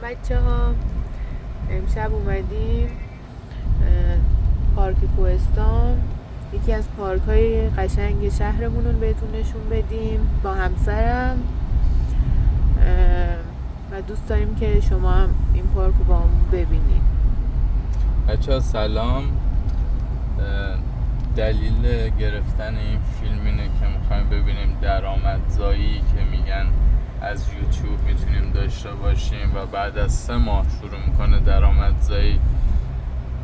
بچه‌ها، امشب اومدیم پارک کوهستان، یکی از پارک‌های قشنگ شهرمون رو بهتون نشون بدیم با همسرم و دوست داریم که شما هم این پارک رو با همون ببینید. بچه‌ها سلام. دلیل گرفتن این فیلم اینه که میخوایم ببینیم درآمدزایی که میگن از یوتیوب میتونیم داشته باشیم و بعد از 3 ماه شروع میکنه درآمدزایی،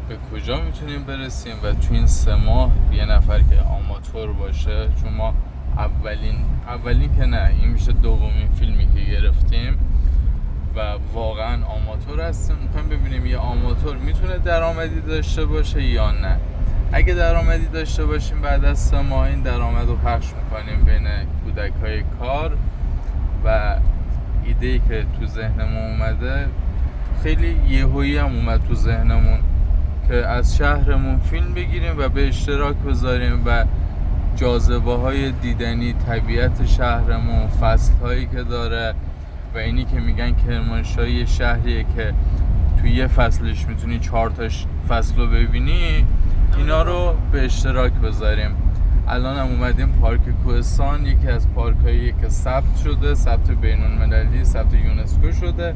به کجا میتونیم برسیم و تو این 3 ماه یه نفر که آماتور باشه، چون ما اولین که نه، این میشه دومین فیلمی که گرفتیم و واقعا آماتور هستیم. میخوایم ببینیم یه آماتور میتونه درآمدی داشته باشه یا نه. اگه درآمدی داشته باشیم بعد از 3 ماه این درآمد رو پخش میکنیم بین کودک‌های کار. و ایده‌ای که تو ذهنمون اومده خیلی یهویی هم اومد تو ذهنمون که از شهرمون فیلم بگیریم و به اشتراک بذاریم و جاذبه‌های دیدنی طبیعت شهرمون، فصل‌هایی که داره و اینی که میگن کرمانشاه یه شهریه که توی یه فصلش میتونی 4 تا فصل رو ببینی، اینا رو به اشتراک بذاریم. الان هم اومدیم پارک کوهستان، یکی از پارکایی که ثبت شده، ثبت بین‌المللی، ثبت یونسکو شده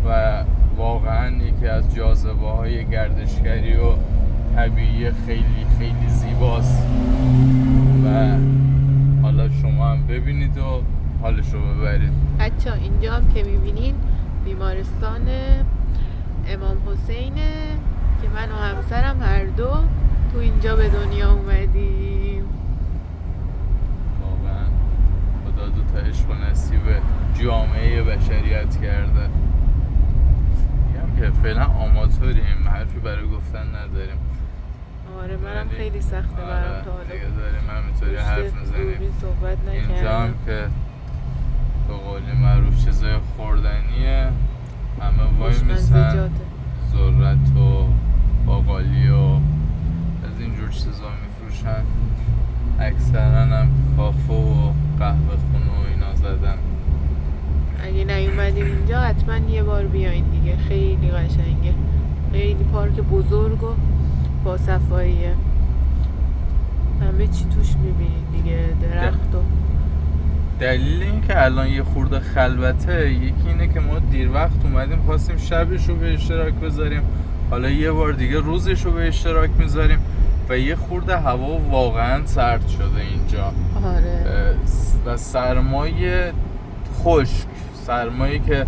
و واقعا یکی از جاذبه‌های گردشگری و طبیعی خیلی خیلی زیباست و حالا شما هم ببینید و حالشو ببرید. بچه‌ها اینجا هم که میبینین بیمارستان امام حسینه که من و همسرم هر دو تو اینجا به دنیا اومدیم. واقعا خدا دو تا عشق و نصیب جامعه بشریت کرده. میگم که فعلا آماتوریم، حرفی برای گفتن نداریم. آره منم خیلی سخته برام تا حالا دیگه داریم همینطوری حرف میزنیم. صحبت نکردم. اینجا هم که به قولی معروف چیزای خوردنیه، همه وای میسن ذرت و باقالی و از اینجور چیزا میفروشن. اکثرا هم کافه و قهوه خونه و اینا زدن. اگه نیومدیم اینجا حتما یه بار بیاین دیگه، خیلی قشنگه، خیلی پارک بزرگ و با صفاییه، همه چی توش میبینید دیگه، درخت و دلیل این که الان یه خورده خلوته یکی اینه که ما دیر وقت اومدیم، خواستیم شبش رو به اشتراک بذاریم، حالا یه بار دیگه روزش رو به اشتراک میذاریم و یه خورده هوا واقعا سرد شده اینجا. آره. و سرمایه خشک، سرمایه که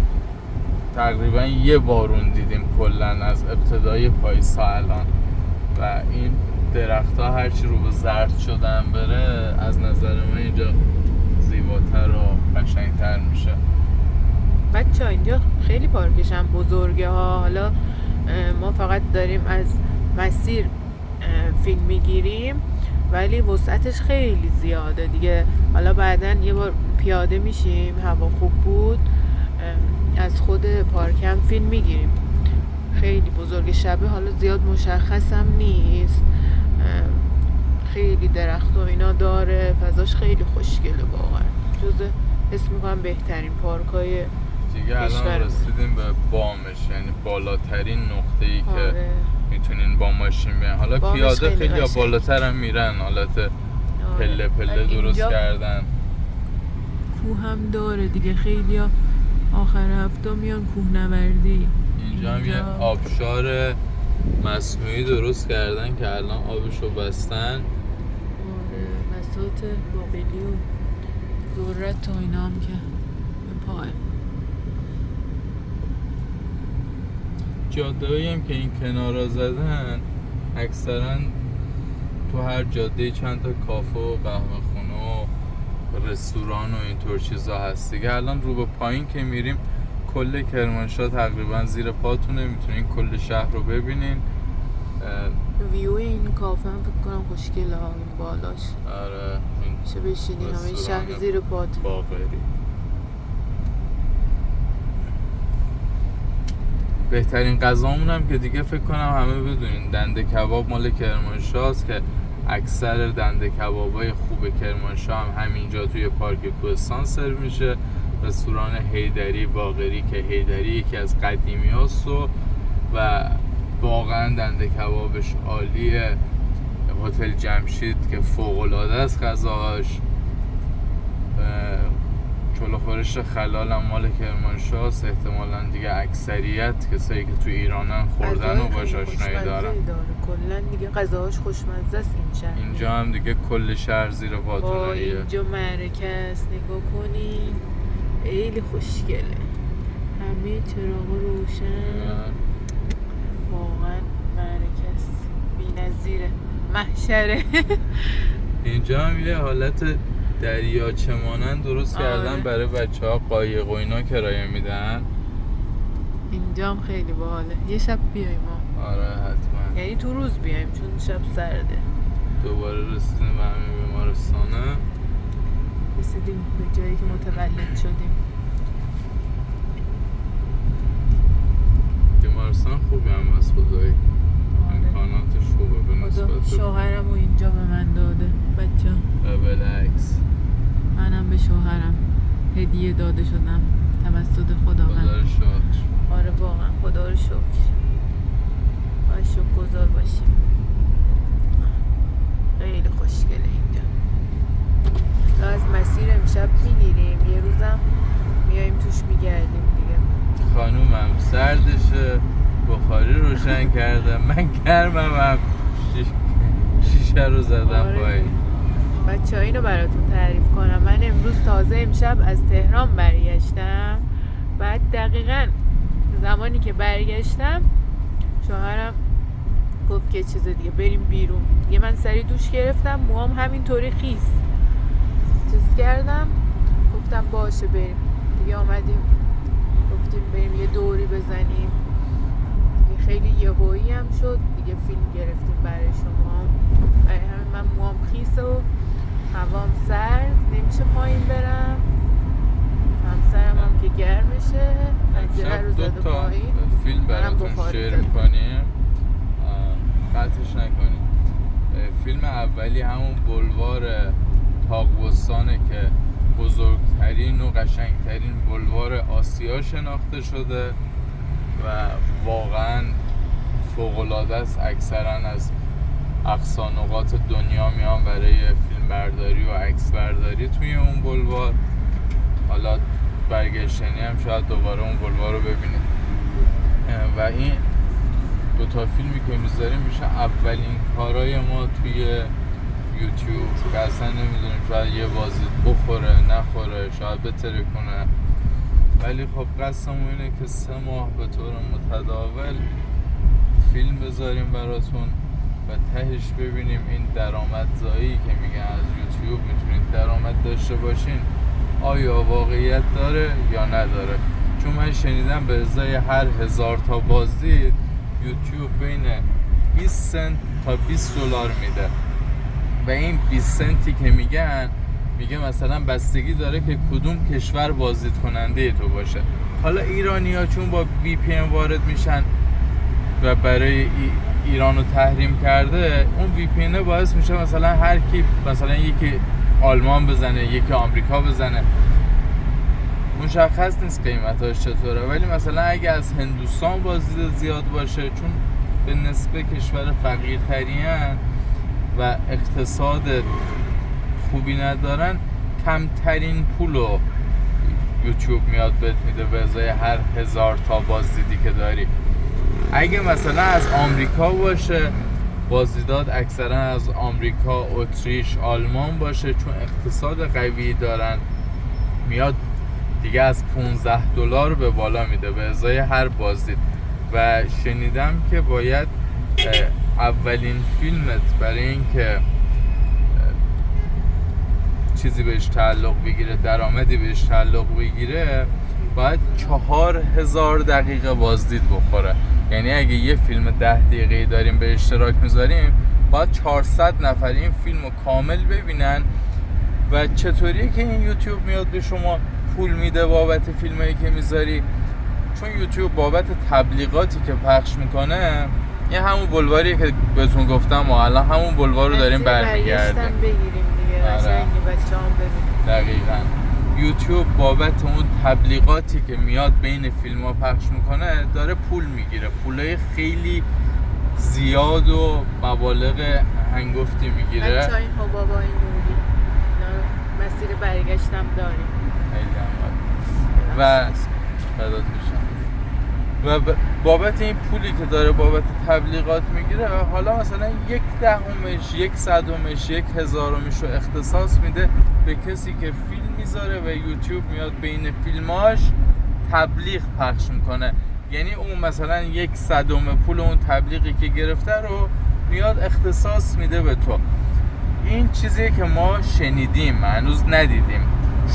تقریبا یه بارون دیدیم کلن از ابتدای پاییزها الان و این درخت‌ها هرچی رو به زرد شدن بره از نظر من اینجا زیباتر و قشنگتر میشه. بچه‌ها اینجا خیلی پارکش هم بزرگه ها. حالا ما فقط داریم از مسیر فیلم میگیریم ولی وسعتش خیلی زیاده دیگه. حالا بعداً یه بار پیاده میشیم، هوا خوب بود، از خود پارک هم فیلم میگیریم. خیلی بزرگ، شبه حالا زیاد مشخص هم نیست، خیلی درخت و اینا داره، فضاش خیلی خوشگله واقعا، جزء اسم میکنم بهترین پارکای دیگه. الان رسیدیم به بامش، یعنی بالاترین نقطه‌ای که میتونین با ماشین بیان. حالا پیاده خیلی بالاتر هم میرن، حالت پله پله درست کردن. کوه هم داره دیگه، خیلی ها آخر هفته میان کوهنوردی. اینجا هم یه آبشار مصنوعی درست کردن که الان آبشو بستن. آره، بساط باقلی و ذرت و اینا هم که به پای. جاده‌ای هم که این کنارا زدن اکثرا تو هر جاده چند تا کافه و قهوه خونه و رستوران و اینطور چیزا هست دیگه. الان رو به پایین که میریم کل کرمانشاه تقریبا زیر پاتونه، میتونین کل شهر رو ببینین. ویو این کافه هم فکر کنم خوشگله ها، این بالاش. آره میشه بشینی همه شهر زیر پات. باقری. بهترین غذامون هم که دیگه فکر کنم همه بدونین دنده کباب مال کرمانشاه است که اکثر دنده کبابای خوب کرمانشاه هم همینجا توی پارک کوهستان سرو میشه رستوران حیدری باقری که حیدری یکی از قدیمی هست و واقعا دنده کبابش عالیه. هتل جمشید که فوق‌العاده است غذاهاش. چلو خورش خلال هم مال کرمانشاهست. احتمالاً دیگه اکثریت کسایی که تو ایرانن خوردن و باش آشنایی دارن. کلا دیگه غذاهاش خوشمزه است این شهر. اینجا هم دیگه کل شهر زیر پاتوناییه. اینجا معرکه است، نگاه کنین خیلی خوشگله، همه چراغ روشن. واقعا معرکه است، بی‌نظیره، محشره. اینجا هم یه حالت دریاچه مانند درست کردن برای بچه‌ها، قایق و اینا کرایه میدن. اینجا هم خیلی باحاله. یه شب بیایم ما. آره حتما. یعنی تو روز بیایم چون شب سرده. دوباره رسیدیم به همین بیمارستانه. رسیدیم به جایی که متولد شدیم. بیمارستان خوبی هم از خدایی. امکاناتش خوبه به نسبت شوهرم و اینجا به من داده بچه. بالعکس منم به شوهرم هدیه داده شدم توسط خداوند. خدا رو شکر. آره واقعا خدا رو شکر. باید شکرگزار باشیم. خیلی خوشگله اینجا. تا از مسیر امشب میگیریم، یه روزم میایم توش میگردیم دیگه. خانومم سردشه، بخاری روشن کرده، من گرمم، شیشه رو زدم پایین. بچه ها اینو براتون تعریف کنم. من امروز تازه امشب از تهران برگشتم. بعد دقیقاً زمانی که برگشتم شوهرم گفت که چیز دیگه بریم بیرون. یه من سری دوش گرفتم، موام همینطوری خیس چیز کردم، گفتم باشه بریم دیگه. آمدیم گفتیم بریم یه دوری بزنیم. خیلی یهویی هم شد دیگه. فیلم گرفتیم برای شما. برای همین من موام خیس و هوام سرد، نمیشه پایین برم. همسرم هم که گرمشه پنجره رو زده پایین. فیلم براتون شیر میکنیم، قطعش نکنیم. فیلم اولی همون بلوار تاقوستانه که بزرگترین و قشنگترین بلوار آسیا شناخته شده و واقعا فوق‌العاده است. اکثرا از اقصا نقاط دنیا میان برای فیلم برداری و عکس برداری توی اون بلوار. حالا برگشتنی هم شاید دوباره اون بلوار رو ببینید. و این دو تا فیلمی که میذاریم میشه اولین کارای ما توی یوتیوب که اصلا نمیدونیم شاید یه بازی بخوره نخوره، شاید بتره کنه، ولی خب قصدمون اینه که 3 ماه به طور متداول فیلم بذاریم براتون و تهش ببینیم این درآمدزایی که میگن از یوتیوب میتونید درآمد داشته باشین آیا واقعیت داره یا نداره. چون من شنیدم به ازای هر 1000 تا بازدید یوتیوب بین 20 سنت تا 20 دلار میده و این 20 سنتی که میگه مثلا بستگی داره که کدوم کشور بازدید کننده تو باشه. حالا ایرانی‌ها چون با VPN وارد میشن و برای ایرانو تحریم کرده، اون VPN باعث میشه مثلا هر کی مثلا یکی آلمان بزنه یکی آمریکا بزنه، مشخص نیست قیمتاش چطوره. ولی مثلا اگه از هندوستان بازدید زیاد باشه، چون به نسبت کشور فقیرترین و اقتصاد خوبی ندارن، کمترین پولو یوتیوب میاد بهت میده به ازای هر 1000 تا بازدیدی که داری. اگه مثلا از آمریکا باشه، بازدیدات اکثرا از آمریکا، اتریش، آلمان باشه، چون اقتصاد قوی دارن، میاد دیگه از 15 دلار به بالا میده به ازای هر بازدید. و شنیدم که باید اولین فیلمت برای اینکه چیزی بهش تعلق بگیره، درآمدی بهش تعلق بگیره، باید 4000 دقیقه بازدید بخوره. یعنی اگه یه فیلم 10 دقیقه‌ای داریم به اشتراک میذاریم، باید 400 نفر این فیلم رو کامل ببینن. و چطوریه که این یوتیوب میاد به شما پول میده بابت فیلمایی که میذاری؟ چون یوتیوب بابت تبلیغاتی که پخش میکنه، یه همون بلواریه که بهتون گفتم ما الان همون بلوار رو داریم برمیگردیم. بگیریم دیگه، قشنگه بچه‌ام ببینن. دقیقاً. یوتیوب بابت اون تبلیغاتی که میاد بین فیلم ها پخش میکنه داره پول میگیره، پولای خیلی زیاد و مبالغ هنگفتی میگیره. بچه های حبابای نوری اینا مسیر برگشتم داریم و فدات بشم. و بابت این پولی که داره بابت تبلیغات میگیره، حالا مثلا 1/10 1/100 1/1000 رو اختصاص میده به کسی که فیلم میذاره و یوتیوب میاد بین فیلماش تبلیغ پخش میکنه. یعنی اون مثلا 1/100 پول اون تبلیغی که گرفته رو میاد اختصاص میده به تو. این چیزی که ما شنیدیم، هنوز ندیدیم،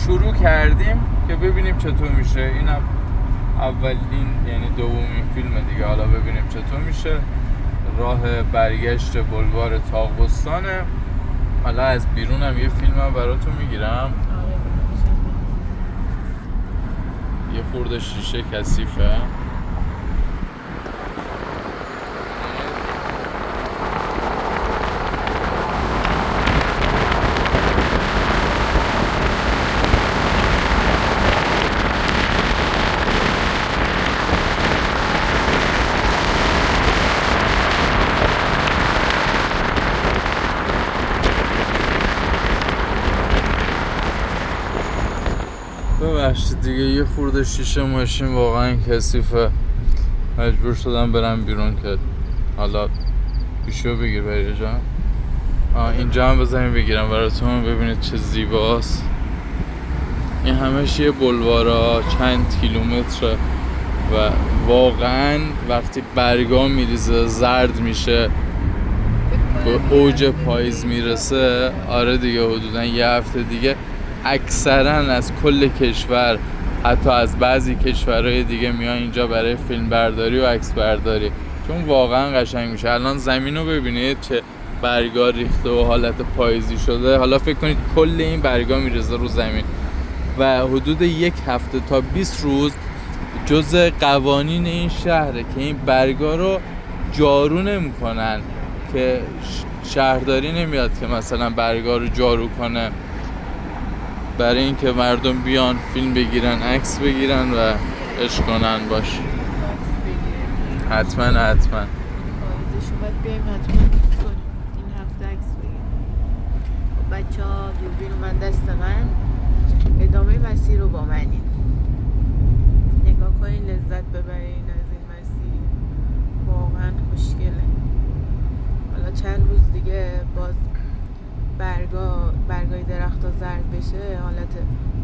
شروع کردیم که ببینیم چطور میشه. اینم اولین یعنی دومین فیلم دیگه، حالا ببینیم چطور میشه. راه برگشت بلوار طاق‌بستانه. حالا از بیرونم یه فیلم هم براتون میگیرم. یه خورده شیشه کثیفه. ببخشید دیگه، یه خورده شیشه ماشین واقعا کثیفه. مجبور شدم برم بیرون که حالا پیشو بگیر بری جان. اینجا هم بذاریم بگیرم براتون ببینید چه زیباست. این همش یه بلوارا چند کیلومتره و واقعا وقتی برگا میریزه زرد میشه به اوج پاییز میرسه. آره دیگه، حدودا یه هفته دیگه اکثرا از کل کشور، حتی از بعضی کشورهای دیگه میان اینجا برای فیلم برداری و عکس برداری، چون واقعا قشنگ میشه. الان زمین رو ببینید چه برگا ریخته و حالت پاییزی شده. حالا فکر کنید کل این برگا میرزه رو زمین و حدود 1 هفته تا 20 روز جز قوانین این شهره که این برگا رو جارو نمی‌کنن، که شهرداری نمیاد که مثلا برگا رو جارو کنه برای اینکه مردم بیان فیلم بگیرن، عکس بگیرن و عشق کنن باش. حتما پاییزش اومد بیاییم حتما کنیم این هفته عکس بگیریم. خب بچه ها، دوربین اومد دست من، ادامه مسیر رو با منیم. نگاه کنین، لذت ببرین از این مسیر، واقعا خوشگله. حالا چند روز دیگه باز برگای درخت ها زرد بشه، حالت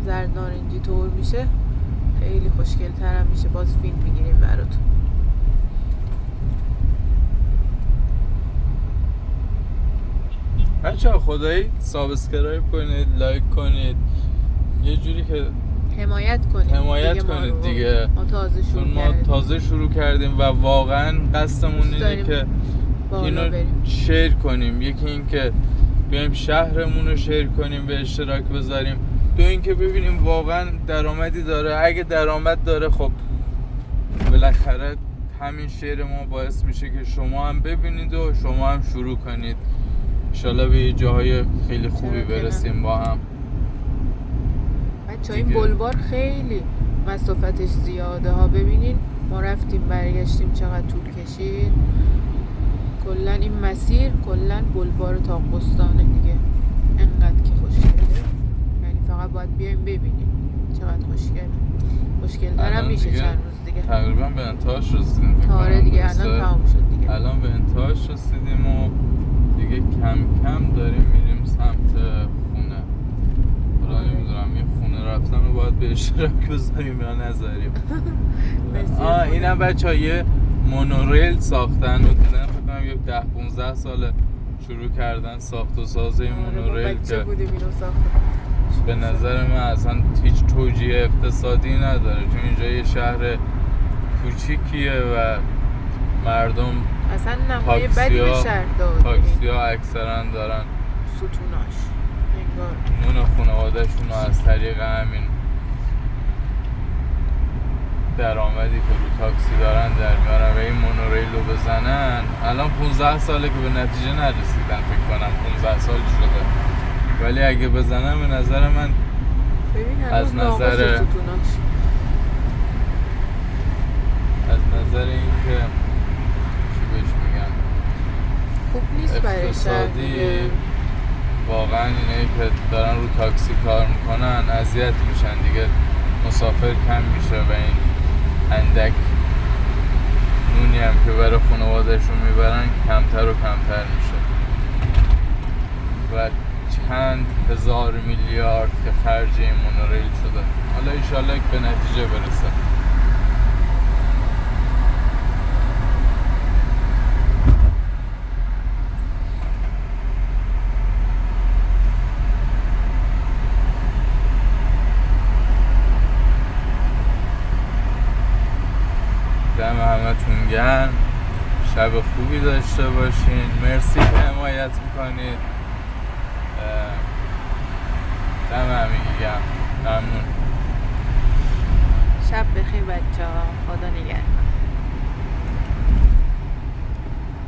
زرد نارنجی طور میشه، خیلی خوشگل تر هم میشه. باز فیلم میگیریم براتون. بچه‌ها خدایی سابسکرایب کنید، لایک کنید، یه جوری که حمایت کنید دیگه. ما تازه شروع کردیم و واقعا قصدمون اینه که اینو شیر کنیم. یکی این که بیایم شهرمون رو شیر کنیم، به اشتراک بذاریم. دو این که ببینیم واقعا درآمدی داره. اگه درآمد داره خب بالاخره همین شیر ما باعث میشه که شما هم ببینید و شما هم شروع کنید. انشالله به یه جاهای خیلی خوبی برسیم با هم. بچه این بلوار خیلی مسافتش زیاده ها. ببینین ما رفتیم برگشتیم چقدر طول کشید. کلا این مسیر کلا بلوار طاق‌بستانه دیگه. انقدر که خوشگله، یعنی فقط باید بیایم ببینیم چقدر خوشگله. خوشگل‌تر هم میشه چند روز دیگه. تقریبا به انتهاش رسیدیم. آره دیگه، الان تمام شد دیگه. الان به انتهاش رسیدیم و دیگه کم کم داریم میریم سمت خونه. حالا نمیدونم این خونه رفتن رو باید به اشتراک بذاریم یا نذاریم. اینم بچه‌ها یه مونوریل ساختن و دیدن فکر کنم یه 10-15 سال شروع کردن ساخت و ساز این مونوریل که به نظر من اصلا هیچ توجیه اقتصادی نداره، چون اینجا یه شهر کوچیکیه و مردم اصلا نمای بدی به شهر داد. تاکسی‌ها اکثرا دارن ستوناش انگار نون خانواده‌شون رو از طریق همین درآمدی که رو تاکسی دارن در میارن و این مونوریل رو بزنن. الان 15 ساله که به نتیجه نرسیدن، فکر کنم 15 سال شده، ولی اگه بزنن به نظر من ببین از هنوز ناقص نظر ستوناش. از نظر اینکه چی بهش میگن خوب نیست برای شهر اقتصادی، دیگه. واقعا اینه که دارن رو تاکسی کار میکنن اذیت میشن دیگه، مسافر کم میشه و این اندک نونی هم که برای خانوادهشون میبرن کمتر و کمتر میشه و چند هزار میلیارد که خرج این مونوریل شده. حالا ایشالله به نتیجه برسه. دم همتون گرم، شب خوبی داشته باشین. مرسی که حمایت میکنید. دم همگی گرم. ممنون. شب بخیر بچه ها. خدا نگهدار.